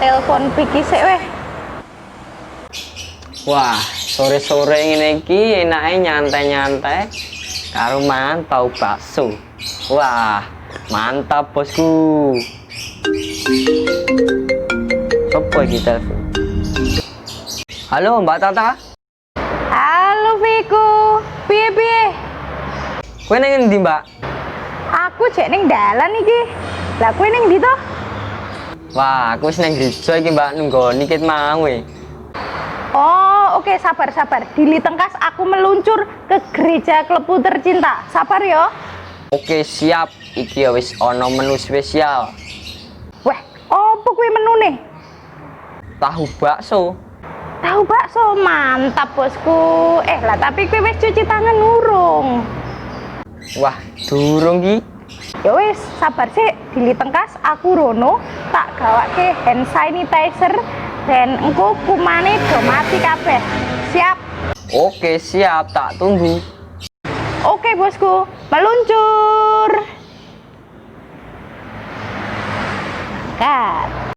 telepon Piki sik weh. Wah, sore-sore ngene iki enake nyantai-nyantai karo mantau bakso. Wah, mantap bosku. Sopo iki telepon? Halo Mbak Tata. Halo Piku. Piye? Kowe nang ndi, Mbak? Aku jek ning dalan iki. Lah kowe ning ndi to? Wah, aku wis nang gereja iki, Mbak, nunggoni ket mau e. Oh, oke, sabar. Dili tengkas aku meluncur ke gereja Klepu tercinta. Sabar yo. Oke, siap. Iki ya wis ana menu spesial. Weh, opo kuwi menune? Tahu bakso. Tahu bakso, mantap bosku. Lah tapi kowe wis cuci tangan urung? Wah, durung ki. Ya wis, sabar sih, dili tengkas aku rono tak gawake hand sanitizer dan engko kumane do mati kabeh. Siap? Oke, siap, tak tunggu. Oke bosku, meluncur. Kat.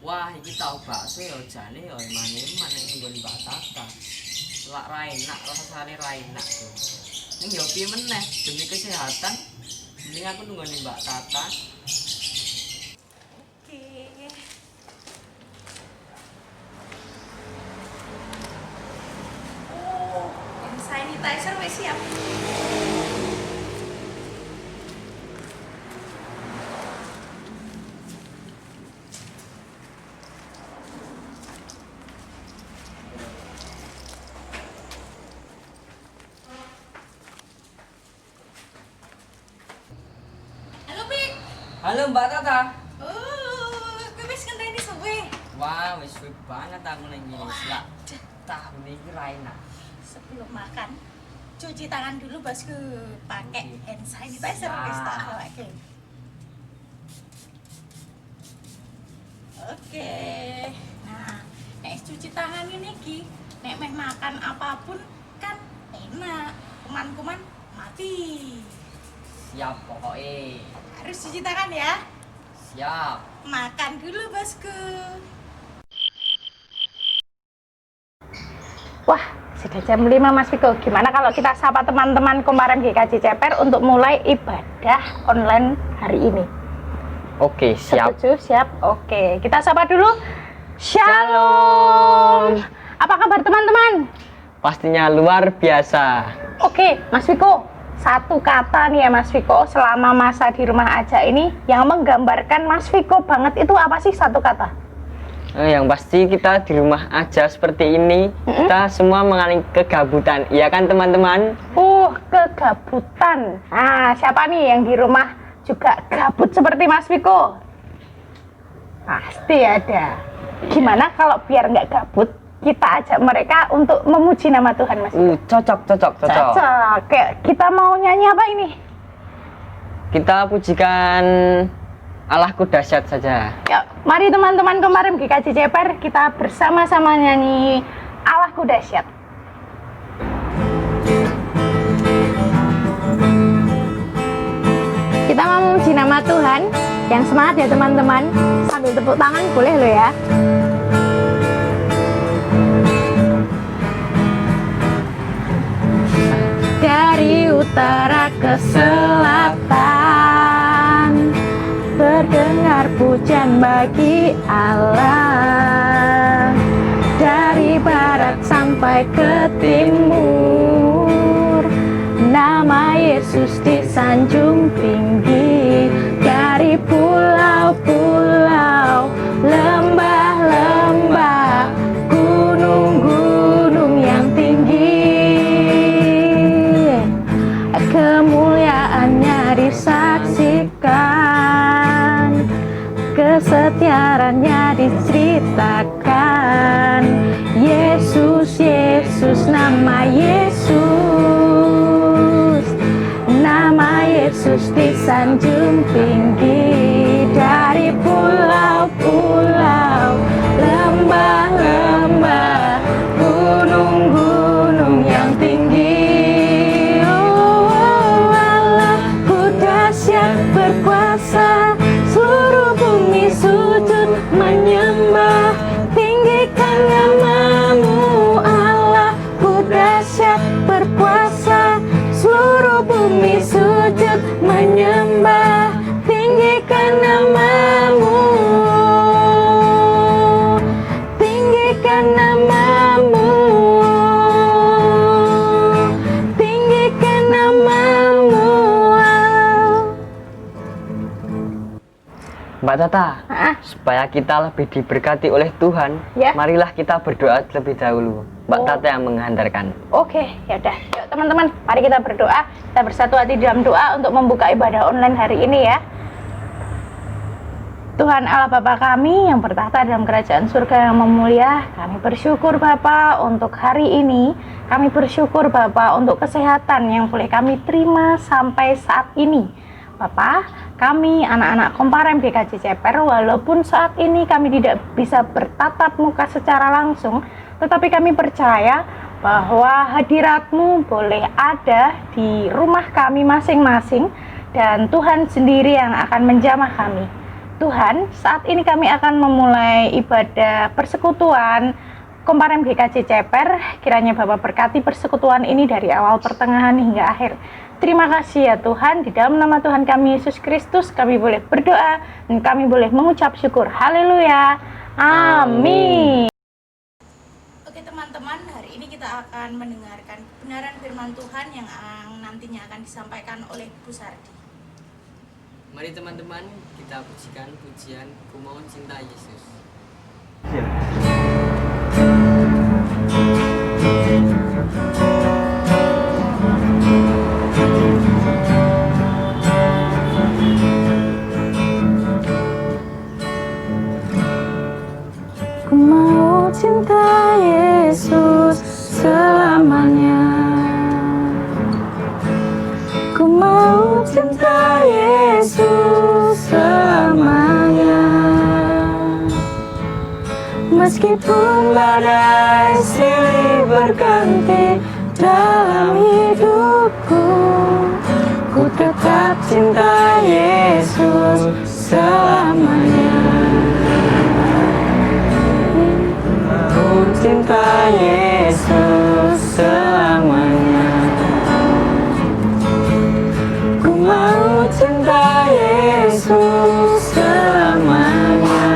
Wah, iki tahu bakso ya jane ya eman-eman nek nggon Mbak Tata. Lak ra enak, rasane ra enak tuh. Ning yo piye meneh demi kesehatan. Mending aku nunggoni Mbak Tata. Oke. Oh, hand sanitizer wis siap. Halo Mbak Tata. Kowe wis ngenteni suwe. Wah, wis suwe banget aku nang ngene. Lah, tahu iki ra enak. Sebelum makan, cuci tangan dulu bosku, pakai hand sanitizer wis tak gawake. Oke. Nah, nek cuci tangan ini ki, nek meh makan apapun kan enak, kuman-kuman mati. Siap pokoknya. Harus cuci tangan ya. Siap. Makan dulu bosku. Wah, sudah jam 5 Mas Viko. Gimana kalau kita sapa teman-teman Komarem GKJ Ceper untuk mulai ibadah online hari ini? Oke, siap. Setuju? Siap? Oke, kita sapa dulu. Shalom. Apa kabar teman-teman? Pastinya luar biasa. Oke, Mas Viko. Satu kata nih ya Mas Viko, selama masa di rumah aja ini yang menggambarkan Mas Viko banget itu apa sih satu kata? Yang pasti kita di rumah aja seperti ini, kita semua mengalami kegabutan, iya kan teman-teman? Kegabutan. Nah, siapa nih yang di rumah juga gabut seperti Mas Viko? Pasti ada. Gimana kalau biar nggak gabut, kita ajak mereka untuk memuji nama Tuhan Mas Viko? Cocok. Kayak kita mau nyanyi apa ini? Kita pujikan Allahku dahsyat saja. Ya, mari teman-teman Komarem GKJ Ceper, kita bersama-sama nyanyi Allahku dahsyat. Kita mau memuji nama Tuhan. Yang semangat ya teman-teman, sambil tepuk tangan boleh loh ya. Dari utara ke selatan, terdengar pujian bagi Allah. Dari barat sampai ke timur, nama Yesus disanjung tinggi. Dari pulau-pulau, lembah-lembah, gunung-gunung yang tinggi, kemuliaannya disaksikan, kesetiaannya diceritakan. Yesus, Yesus, nama Yesus, nama Yesus disanjung tinggi. Dari pulau-pulau, lembah-lembah, gunung-gunung yang tinggi. Allahku dahsyat berkuasa, seluruh bumi sujud menyembah. Mbak Tata, Ah, supaya kita lebih diberkati oleh Tuhan, Ya. marilah kita berdoa terlebih dahulu. Mbak Oh. Tata yang menghantarkan. Oke, ya udah. Yuk teman-teman, mari kita berdoa. Kita bersatu hati dalam doa untuk membuka ibadah online hari ini ya. Tuhan Allah Bapa kami yang bertahta dalam kerajaan surga yang memulia, kami bersyukur Bapa untuk hari ini. Kami bersyukur Bapa untuk kesehatan yang boleh kami terima sampai saat ini. Bapa, kami anak-anak Komparem GKJ Ceper, walaupun saat ini kami tidak bisa bertatap muka secara langsung, tetapi kami percaya bahwa hadirat-Mu boleh ada di rumah kami masing-masing, dan Tuhan sendiri yang akan menjamah kami. Tuhan, saat ini kami akan memulai ibadah persekutuan Komparem GKJ Ceper. Kiranya Bapak berkati persekutuan ini dari awal, pertengahan hingga akhir. Terima kasih ya Tuhan, di dalam nama Tuhan kami Yesus Kristus kami boleh berdoa dan kami boleh mengucap syukur. Haleluya. Amin. Oke teman-teman, hari ini kita akan mendengarkan kebenaran firman Tuhan yang nantinya akan disampaikan oleh Bu Sardi. Mari teman-teman kita pujikan pujian Ku Mau Cinta Yesus. Ku mau cinta Yesus selamanya. Ku mau cinta Yesus selamanya. Meskipun badai silih berganti dalam hidupku, ku tetap cinta Yesus selamanya. Ku cinta Yesus selamanya. Ku mau cinta Yesus selamanya.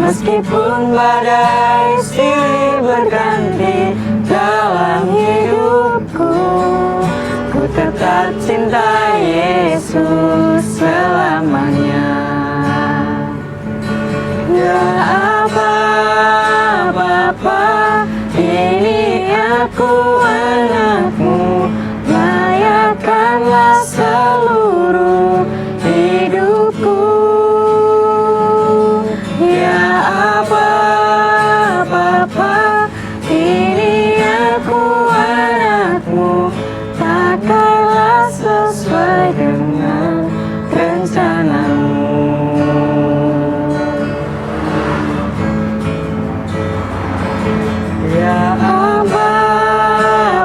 Meskipun badai silih berganti dalam hidupku, ku tetap cinta Yesus selamanya. Ya Aba, Bapa, ini aku anakmu, layakkanlah seluruh hidupku. Ya Aba, Bapa, ini aku anakmu, pakailah sesuai dengan rencanamu. Ya Aba,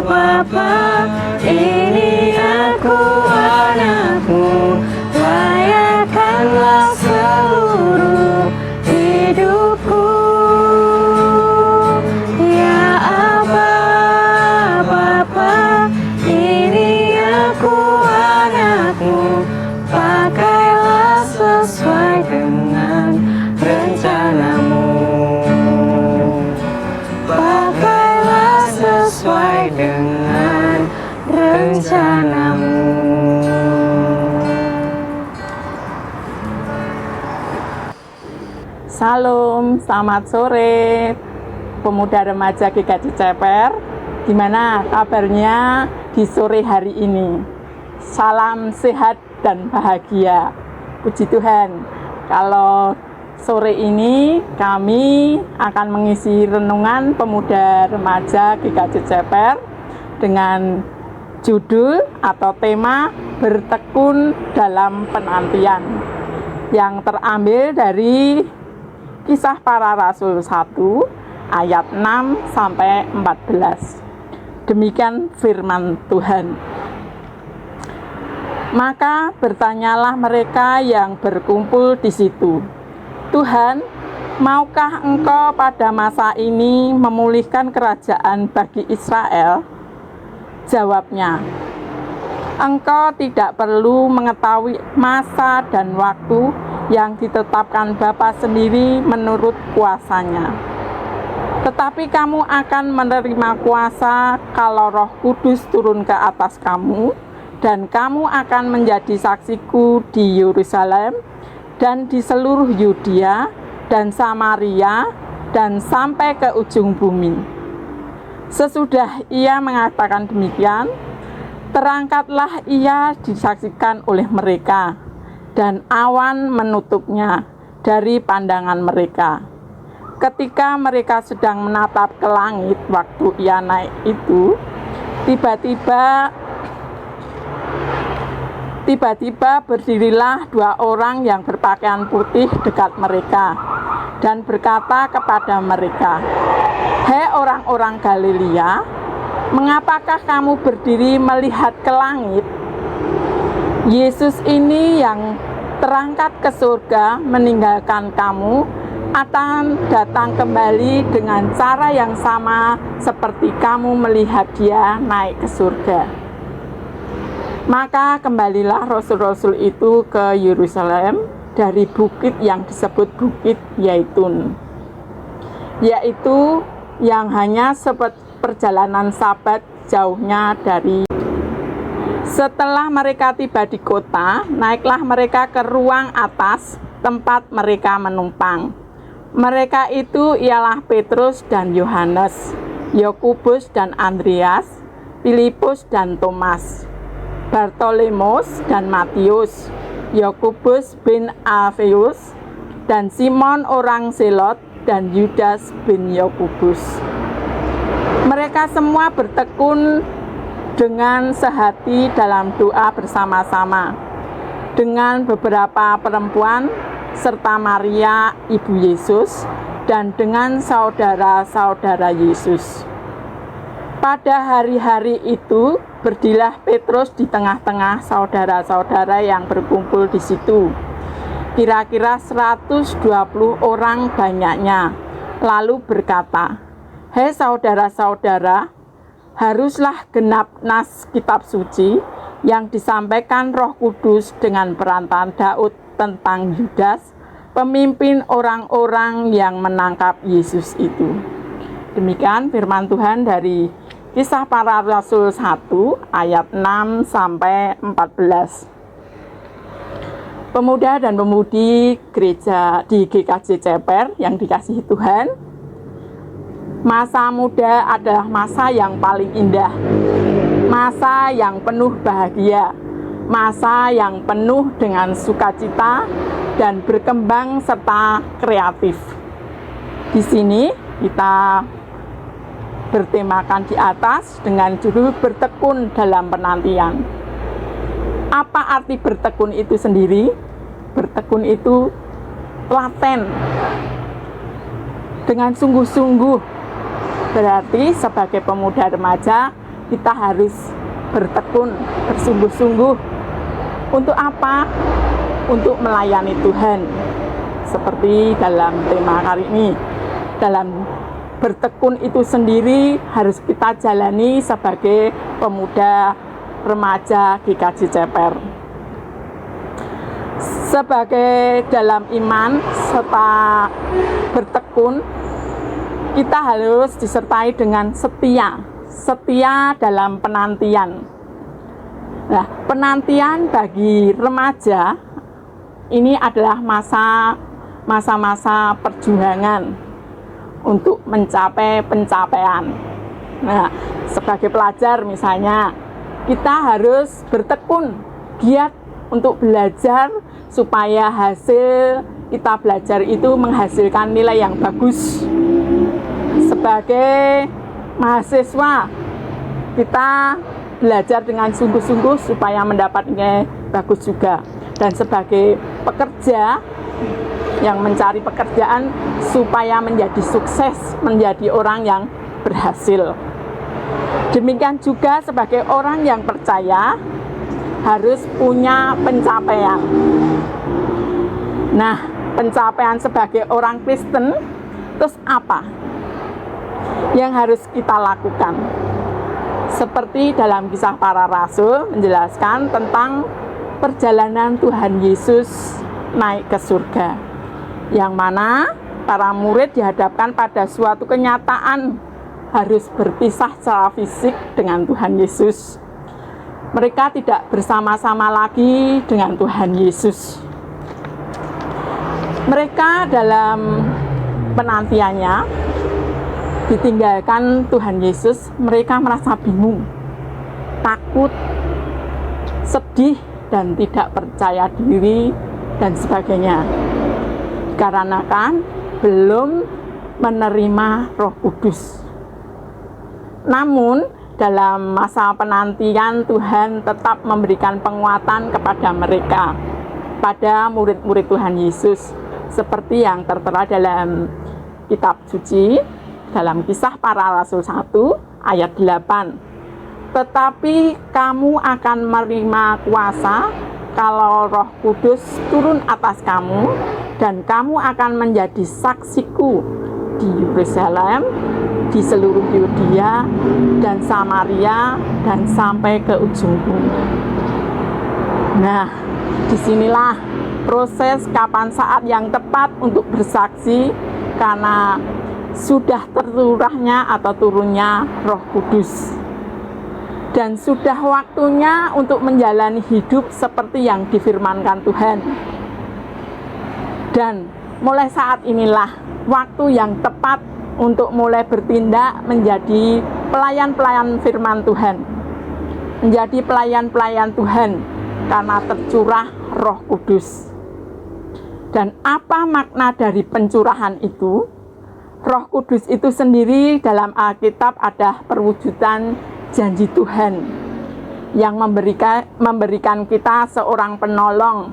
Bapa, ini aku anakmu, layakkanlah seluruh hidupku. Ya Aba, Bapa, ini aku anakmu, pakailah sesuai dengan rencanamu. Pakailah sesuai dengan rencanamu. Salam, selamat sore pemuda remaja GKJ Ceper. Gimana kabarnya di sore hari ini? Salam sehat dan bahagia. Puji Tuhan. Kalau sore ini kami akan mengisi renungan pemuda remaja GKJ Ceper dengan judul atau tema bertekun dalam penantian yang terambil dari Kisah Para Rasul 1 ayat 6 sampai 14. Demikian firman Tuhan. Maka bertanyalah mereka yang berkumpul di situ, Tuhan, maukah Engkau pada masa ini memulihkan kerajaan bagi Israel? Jawabnya, Engkau tidak perlu mengetahui masa dan waktu yang ditetapkan Bapa sendiri menurut kuasanya. Tetapi kamu akan menerima kuasa kalau Roh Kudus turun ke atas kamu, dan kamu akan menjadi saksiku di Yerusalem dan di seluruh Yudea dan Samaria dan sampai ke ujung bumi." Sesudah ia mengatakan demikian, terangkatlah ia disaksikan oleh mereka, dan awan menutupnya dari pandangan mereka. Ketika mereka sedang menatap ke langit waktu ia naik itu, tiba-tiba berdirilah 2 orang yang berpakaian putih dekat mereka dan berkata kepada mereka, "Hei orang-orang Galilea, mengapakah kamu berdiri melihat ke langit? Yesus ini yang terangkat ke surga meninggalkan kamu akan datang kembali dengan cara yang sama seperti kamu melihat dia naik ke surga." Maka kembalilah rasul-rasul itu ke Yerusalem dari bukit yang disebut Bukit Yaitun, yaitu yang hanya perjalanan Sabat jauhnya dari. Setelah mereka tiba di kota, naiklah mereka ke ruang atas tempat mereka menumpang. Mereka itu ialah Petrus dan Yohanes, Yakobus dan Andreas, Filipus dan Thomas, Bartolomeus dan Matius, Yakobus bin Alfeus, dan Simon orang Zelot, dan Yudas bin Yakobus. Mereka semua bertekun dengan sehati dalam doa bersama-sama dengan beberapa perempuan serta Maria ibu Yesus dan dengan saudara-saudara Yesus. Pada hari-hari itu berdirilah Petrus di tengah-tengah saudara-saudara yang berkumpul di situ, kira-kira 120 orang banyaknya, lalu berkata, "Hei saudara-saudara, haruslah genap nas kitab suci yang disampaikan Roh Kudus dengan perantaraan Daud tentang Yudas, pemimpin orang-orang yang menangkap Yesus itu." Demikian firman Tuhan dari Kisah Para Rasul 1 ayat 6 sampai 14. Pemuda dan pemudi gereja di GKJ Ceper yang dikasihi Tuhan, masa muda adalah masa yang paling indah, masa yang penuh bahagia, masa yang penuh dengan sukacita dan berkembang serta kreatif. Di sini kita bertemakan di atas dengan judul bertekun dalam penantian. Apa arti bertekun itu sendiri? Bertekun itu telaten dengan sungguh-sungguh. Berarti sebagai pemuda remaja kita harus bertekun, bersungguh-sungguh. Untuk apa? Untuk melayani Tuhan. Seperti dalam tema kali ini, dalam bertekun itu sendiri harus kita jalani sebagai pemuda remaja GKJ Ceper. Sebagai dalam iman serta bertekun, kita harus disertai dengan setia dalam penantian. Nah, penantian bagi remaja ini adalah masa-masa perjuangan untuk mencapai pencapaian. Nah, sebagai pelajar misalnya, kita harus bertekun, giat untuk belajar supaya hasil kita belajar itu menghasilkan nilai yang bagus. Sebagai mahasiswa, kita belajar dengan sungguh-sungguh supaya mendapat nilai bagus juga. Dan sebagai pekerja yang mencari pekerjaan supaya menjadi sukses, menjadi orang yang berhasil. Demikian juga sebagai orang yang percaya harus punya pencapaian. Nah, pencapaian sebagai orang Kristen, terus apa yang harus kita lakukan? Seperti dalam Kisah Para Rasul menjelaskan tentang perjalanan Tuhan Yesus naik ke surga, yang mana para murid dihadapkan pada suatu kenyataan harus berpisah secara fisik dengan Tuhan Yesus. mereka tidak bersama-sama lagi dengan Tuhan Yesus. Mereka dalam penantiannya ditinggalkan Tuhan Yesus, mereka merasa bingung, takut, sedih, dan tidak percaya diri, dan sebagainya. Dikarenakan belum menerima Roh Kudus. Namun, dalam masa penantian, Tuhan tetap memberikan penguatan kepada mereka, pada murid-murid Tuhan Yesus, seperti yang tertera dalam kitab suci, dalam Kisah Para Rasul 1 ayat 8. Tetapi kamu akan menerima kuasa kalau Roh Kudus turun atas kamu, dan kamu akan menjadi saksiku di Yerusalem, di seluruh Yudea dan Samaria, dan sampai ke ujung bumi. Nah, disinilah proses kapan saat yang tepat untuk bersaksi, karena sudah tercurahnya atau turunnya Roh Kudus, dan sudah waktunya untuk menjalani hidup seperti yang difirmankan Tuhan. Dan mulai saat inilah waktu yang tepat untuk mulai bertindak menjadi pelayan-pelayan firman Tuhan, menjadi pelayan-pelayan Tuhan, karena tercurah Roh Kudus. Dan apa makna dari pencurahan itu? Roh Kudus itu sendiri dalam Alkitab ada perwujudan janji Tuhan yang memberikan kita seorang penolong,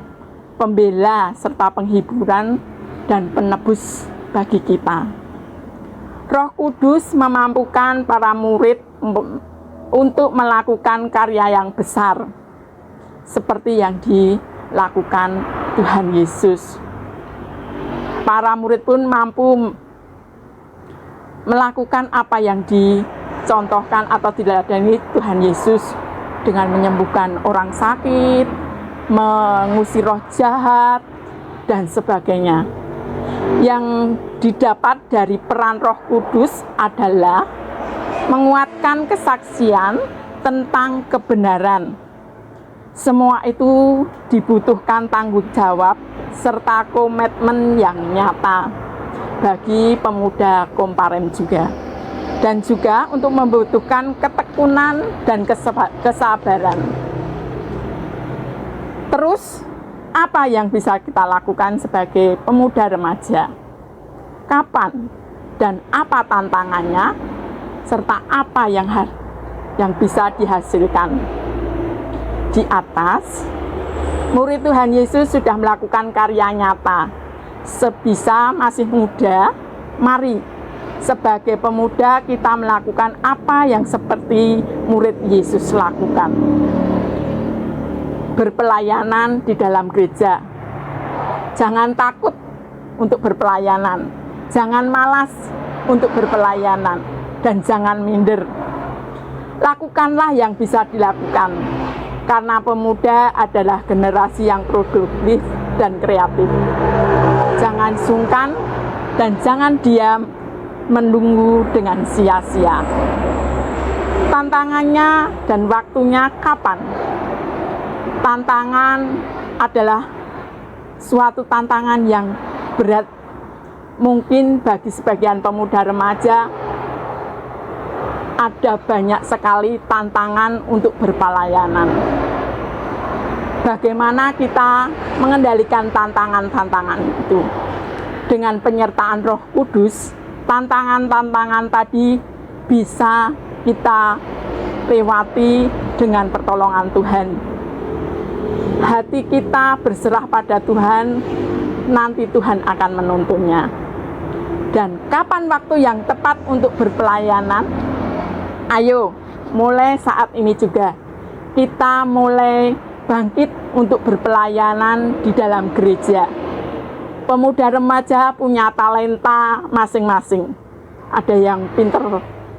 pembela, serta penghiburan dan penebus bagi kita. Roh Kudus memampukan para murid untuk melakukan karya yang besar, seperti yang dilakukan Tuhan Yesus. Para murid pun mampu melakukan apa yang dicontohkan atau diladani Tuhan Yesus, dengan menyembuhkan orang sakit, mengusir roh jahat, dan sebagainya. Yang didapat dari peran Roh Kudus adalah menguatkan kesaksian tentang kebenaran. Semua itu dibutuhkan tanggung jawab serta komitmen yang nyata bagi pemuda Komparem juga. Dan juga untuk membutuhkan ketekunan dan kesabaran. Terus, apa yang bisa kita lakukan sebagai pemuda remaja? Kapan dan apa tantangannya, serta apa yang bisa dihasilkan? Di atas, murid Tuhan Yesus sudah melakukan karya nyata. Sebisa masih muda, mari sebagai pemuda kita melakukan apa yang seperti murid Yesus lakukan. Berpelayanan di dalam gereja. Jangan takut untuk berpelayanan, jangan malas untuk berpelayanan, dan jangan minder. Lakukanlah yang bisa dilakukan, karena pemuda adalah generasi yang produktif dan kreatif. Jangan sungkan dan jangan diam menunggu dengan sia-sia. Tantangannya dan waktunya kapan? Tantangan adalah suatu tantangan yang berat. Mungkin bagi sebagian pemuda remaja ada banyak sekali tantangan untuk berpelayanan. Bagaimana kita mengendalikan tantangan-tantangan itu? Dengan penyertaan Roh Kudus, tantangan-tantangan tadi bisa kita lewati dengan pertolongan Tuhan. Hati kita berserah pada Tuhan, nanti Tuhan akan menuntunnya. Dan kapan waktu yang tepat untuk berpelayanan? Ayo, mulai saat ini juga kita mulai bangkit untuk berpelayanan di dalam gereja. Pemuda remaja punya talenta masing-masing. Ada yang pinter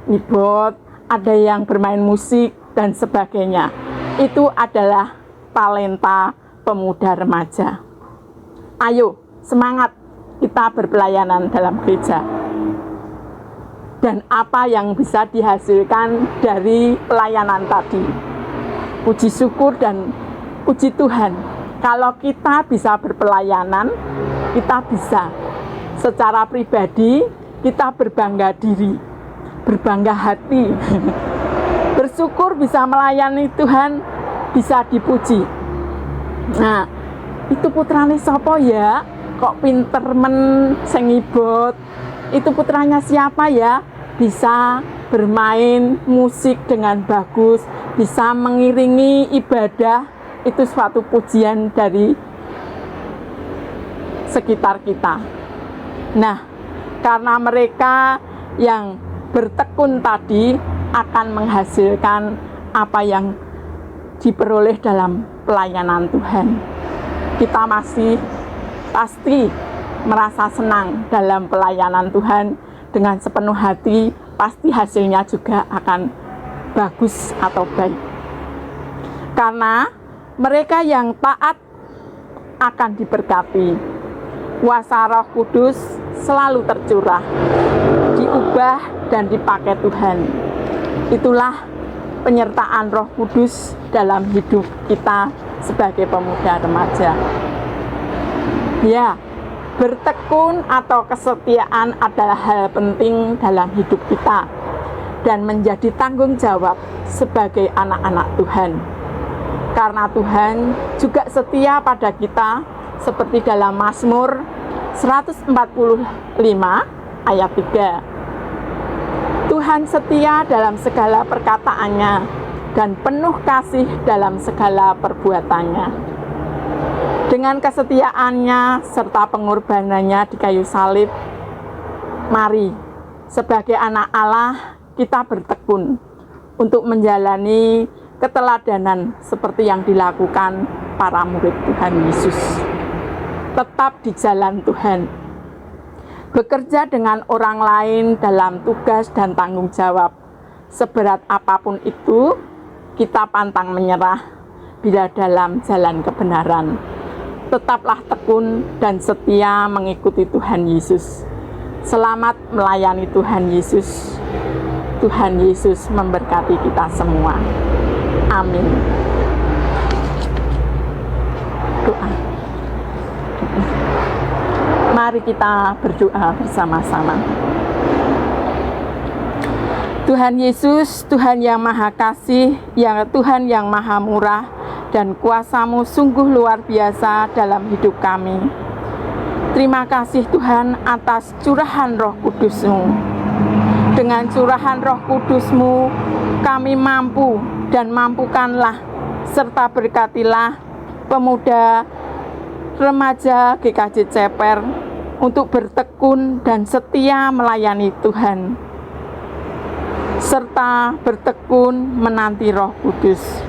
ngibot, ada yang bermain musik, dan sebagainya. Itu adalah talenta pemuda remaja. Ayo, semangat kita berpelayanan dalam gereja. Dan apa yang bisa dihasilkan dari pelayanan tadi? Puji syukur dan puji Tuhan, kalau kita bisa berpelayanan, kita bisa secara pribadi, kita berbangga diri, berbangga hati. Bersyukur bisa melayani Tuhan, bisa dipuji. Nah, itu putrane sapa ya? Kok pinter men sing ngibot? Itu putranya siapa ya? Bisa bermain musik dengan bagus, bisa mengiringi ibadah, itu suatu pujian dari sekitar kita. Nah, karena mereka yang bertekun tadi akan menghasilkan apa yang diperoleh dalam pelayanan Tuhan. Kita masih pasti merasa senang dalam pelayanan Tuhan dengan sepenuh hati, pasti hasilnya juga akan bagus atau baik. Karena mereka yang taat akan diberkati. Kuasa Roh Kudus selalu tercurah, diubah dan dipakai Tuhan. Itulah penyertaan Roh Kudus dalam hidup kita sebagai pemuda remaja. Ya, bertekun atau kesetiaan adalah hal penting dalam hidup kita dan menjadi tanggung jawab sebagai anak-anak Tuhan. Karena Tuhan juga setia pada kita seperti dalam Mazmur 145 ayat 3. Tuhan setia dalam segala perkataannya dan penuh kasih dalam segala perbuatannya. Dengan kesetiaannya serta pengorbanannya di kayu salib, mari sebagai anak Allah kita bertekun untuk menjalani keteladanan seperti yang dilakukan para murid Tuhan Yesus. Tetap di jalan Tuhan, bekerja dengan orang lain dalam tugas dan tanggung jawab. Seberat apapun itu, kita pantang menyerah bila dalam jalan kebenaran. Tetaplah tekun dan setia mengikuti Tuhan Yesus. Selamat melayani Tuhan Yesus. Tuhan Yesus memberkati kita semua. Amin. Doa. Mari kita berdoa bersama-sama. Tuhan Yesus, Tuhan yang Maha Kasih, Tuhan yang Maha Murah, dan kuasa-Mu sungguh luar biasa dalam hidup kami. Terima kasih Tuhan atas curahan Roh Kudus-Mu. Dengan curahan Roh Kudus-Mu, kami mampu dan mampukanlah serta berkatilah pemuda remaja GKJ Ceper untuk bertekun dan setia melayani Tuhan, serta bertekun menanti Roh Kudus.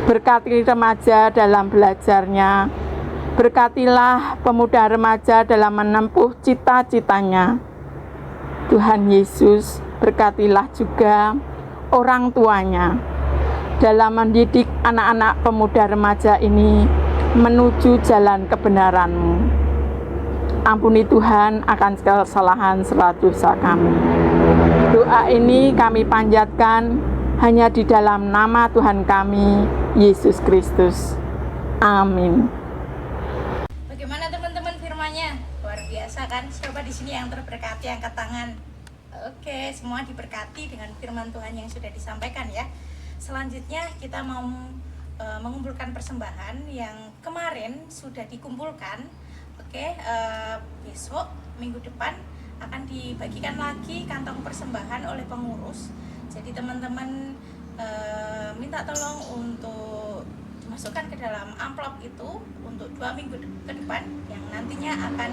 Berkati remaja dalam belajarnya, berkatilah pemuda remaja dalam menempuh cita-citanya. Tuhan Yesus, berkatilah juga orang tuanya dalam mendidik anak-anak pemuda remaja ini menuju jalan kebenaran-Mu. Ampuni Tuhan akan segala kesalahan serta dosa kami. Doa ini kami panjatkan hanya di dalam nama Tuhan kami, Yesus Kristus. Amin. Bagaimana teman-teman firman-Nya? Luar biasa kan? Siapa di sini yang terberkati angkat tangan? Oke, semua diberkati dengan firman Tuhan yang sudah disampaikan ya. Selanjutnya kita mau mengumpulkan persembahan yang kemarin sudah dikumpulkan. Oke, besok minggu depan akan dibagikan lagi kantong persembahan oleh pengurus. Jadi teman-teman minta tolong untuk dimasukkan ke dalam amplop itu untuk 2 minggu ke depan yang nantinya akan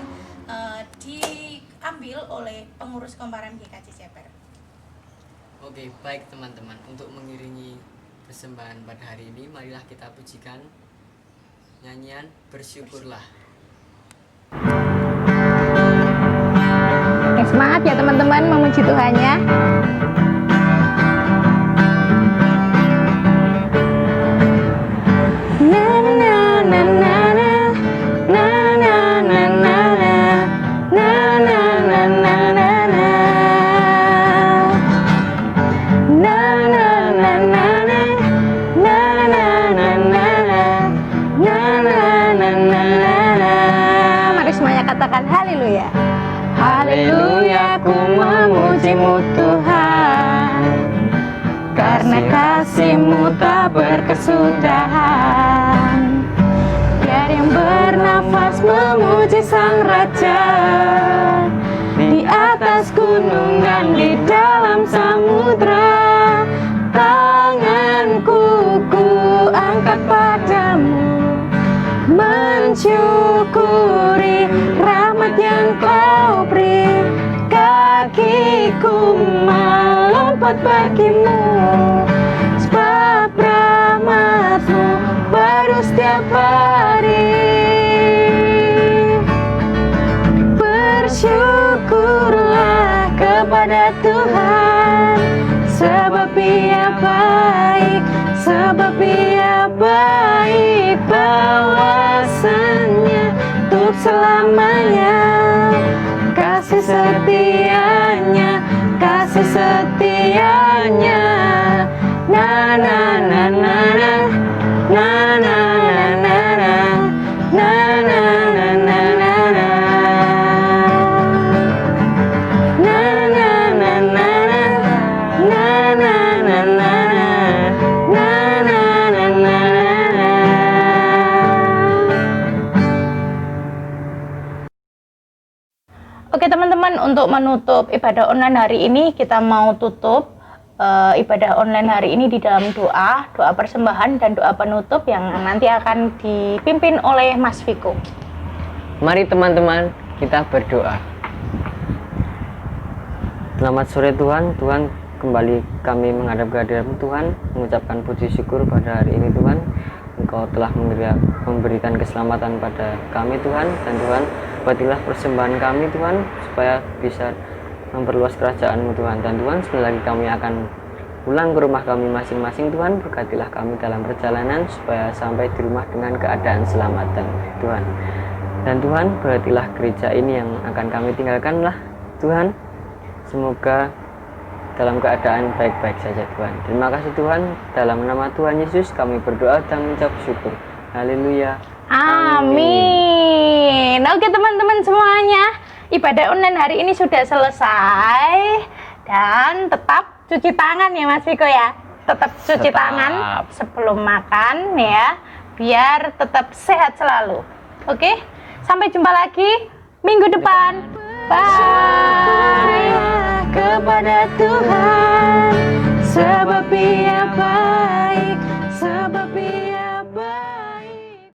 diambil oleh pengurus Komparem GKJ Ceper. Oke, baik teman-teman, untuk mengiringi persembahan pada hari ini, marilah kita pujikan nyanyian Bersyukurlah. Oke, semangat ya teman-teman memuji Tuhannya. Na haleluya. Haleluya, ku memujimu Tuhan, karena kasih-Mu tak berkesudahan. Biar yang bernafas memuji Sang Raja, di atas gunung dan di dalam samudra. Tanganku ku angkat padamu, mensyukuri rahmat yang Kau beri. Kakiku melompat bagimu, sebab rahmat-Mu baru setiap hari. Bersyukurlah kepada Tuhan, sebab Ia baik, sebab Ia baik. Balasannya untuk selamanya, kasih setianya, kasih setianya. Na na na na na, na na na na na, na na na na na na, na na na na na, na na na na na, na na na na na. Oke teman-teman, untuk menutup ibadah online hari ini, kita mau tutup ibadah online hari ini di dalam doa persembahan dan doa penutup yang nanti akan dipimpin oleh Mas Viko. Mari teman-teman, kita berdoa. Selamat sore Tuhan. Tuhan, kembali kami menghadap kehadirat-Mu Tuhan, mengucapkan puji syukur pada hari ini Tuhan. Engkau telah memberikan keselamatan pada kami Tuhan, dan Tuhan, berkatilah persembahan kami Tuhan, supaya bisa memperluas kerajaan-Mu Tuhan. Dan Tuhan, sekali lagi kami akan pulang ke rumah kami masing-masing Tuhan. Berkatilah kami dalam perjalanan, supaya sampai di rumah dengan keadaan selamat dan Tuhan. Dan Tuhan, berkatilah gereja ini yang akan kami tinggalkanlah Tuhan. Semoga dalam keadaan baik-baik saja Tuhan. Terima kasih Tuhan, dalam nama Tuhan Yesus kami berdoa dan mengucap syukur. Haleluya. Amin. Oke teman-teman semuanya, ibadah online hari ini sudah selesai. Dan tetap cuci tangan ya Mas Viko ya. Tetap cuci tangan sebelum makan ya, biar tetap sehat selalu. Oke, sampai jumpa lagi minggu depan. Bye. Kepada Tuhan, sebab Ia